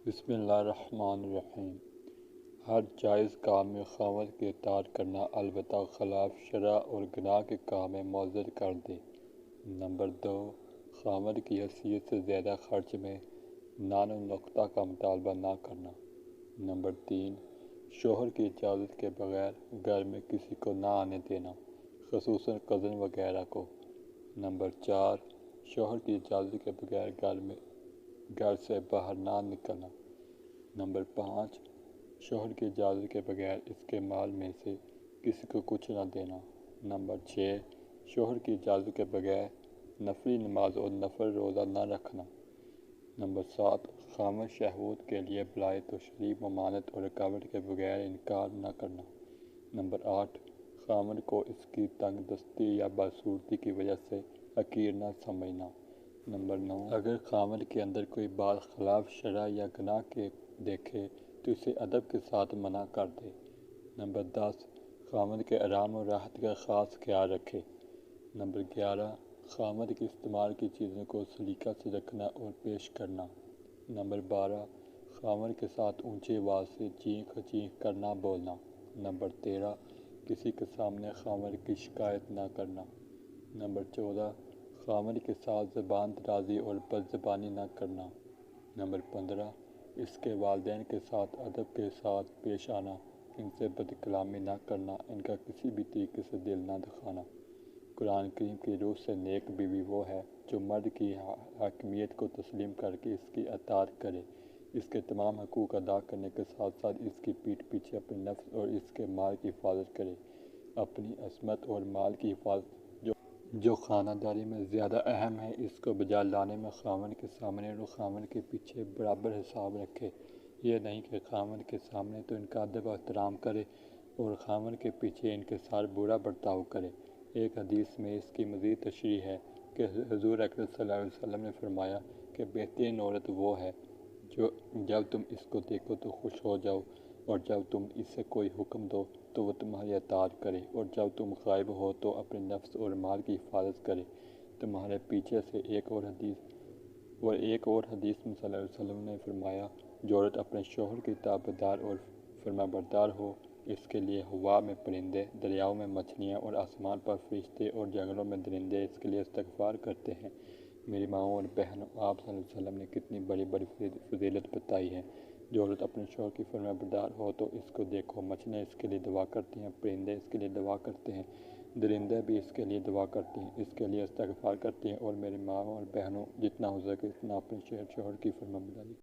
بسم اللہ الرحمن الرحیم۔ ہر جائز کام میں خاوند کی اطاعت کرنا البتہ خلاف شرع اور گناہ کے کام میں معذر کر دے۔ نمبر 2، خاوند کی حیثیت سے زیادہ خرچ میں نان و نقطہ کا مطالبہ نہ کرنا۔ نمبر 3، شوہر کی اجازت کے بغیر گھر میں کسی کو نہ آنے دینا، خصوصاً کزن وغیرہ کو۔ نمبر 4، شوہر کی اجازت کے بغیر گھر سے باہر نہ نکلنا۔ نمبر 5، شوہر کی اجازت کے بغیر اس کے مال میں سے کسی کو کچھ نہ دینا۔ نمبر 6، شوہر کی اجازت کے بغیر نفلی نماز اور نفل روزہ نہ رکھنا۔ نمبر 7، خاوند شہوت کے لیے بلائے تو شریف ممانعت اور رکاوٹ کے بغیر انکار نہ کرنا۔ نمبر 8، خاوند کو اس کی تنگ دستی یا بدصورتی کی وجہ سے حقیر نہ سمجھنا۔ نمبر 9، اگر خاوند کے اندر کوئی بات خلاف شرع یا گناہ کے دیکھے تو اسے ادب کے ساتھ منع کر دے۔ نمبر 10، خاوند کے آرام و راحت کا خاص خیال رکھے۔ نمبر 11، خاوند کے استعمال کی چیزوں کو سلیقہ سے رکھنا اور پیش کرنا۔ نمبر 12، خاوند کے ساتھ اونچی آواز سے چیخ چیخ کر نہ بولنا۔ نمبر 13، کسی کے سامنے خاوند کی شکایت نہ کرنا۔ نمبر 14، خاوند کے ساتھ زبان درازی اور بد زبانی نہ کرنا۔ نمبر 15، اس کے والدین کے ساتھ ادب کے ساتھ پیش آنا، ان سے بد کلامی نہ کرنا، ان کا کسی بھی طریقے سے دل نہ دکھانا۔ قرآن کریم کی روح سے نیک بیوی وہ ہے جو مرد کی حاکمیت کو تسلیم کر کے اس کی اطاعت کرے، اس کے تمام حقوق ادا کرنے کے ساتھ ساتھ اس کی پیٹھ پیچھے اپنے نفس اور اس کے مال کی حفاظت کرے۔ اپنی عصمت اور مال کی حفاظت جو خانہ داری میں زیادہ اہم ہے، اس کو بجا لانے میں خاوند کے سامنے اور خاوند کے پیچھے برابر حساب رکھے۔ یہ نہیں کہ خاوند کے سامنے تو ان کا ادب و احترام کرے اور خاوند کے پیچھے ان کے ساتھ برا برتاؤ کرے۔ ایک حدیث میں اس کی مزید تشریح ہے کہ حضور اکرم صلی اللہ علیہ وسلم نے فرمایا کہ بہترین عورت وہ ہے جو جب تم اس کو دیکھو تو خوش ہو جاؤ، اور جب تم اسے کوئی حکم دو تو وہ تمہاری اطاعت کرے، اور جب تم غائب ہو تو اپنے نفس اور مال کی حفاظت کرے۔ تمہارے پیچھے سے ایک اور حدیث میں صلی اللہ علیہ وسلم نے فرمایا، جو عورت اپنے شوہر کی تابعدار اور فرمانبردار ہو، اس کے لیے ہوا میں پرندے، دریاؤں میں مچھلیاں اور آسمان پر فرشتے اور جنگلوں میں درندے اس کے لیے استغفار کرتے ہیں۔ میری ماؤں اور بہنوں، آپ صلی اللہ علیہ وسلم نے کتنی بڑی بڑی فضیلت بتائی ہے۔ جو عورت اپنے شوہر کی فرمانبردار ہو تو اس کو دیکھو، مچھلیاں اس کے لیے دعا کرتی ہیں، پرندے اس کے لیے دعا کرتے ہیں، درندے بھی اس کے لیے دعا کرتے ہیں، اس کے لیے استغفار کرتے ہیں۔ اور میری ماں اور بہنوں، جتنا ہو سکے اتنا اپنے شوہر کی فرمانبرداری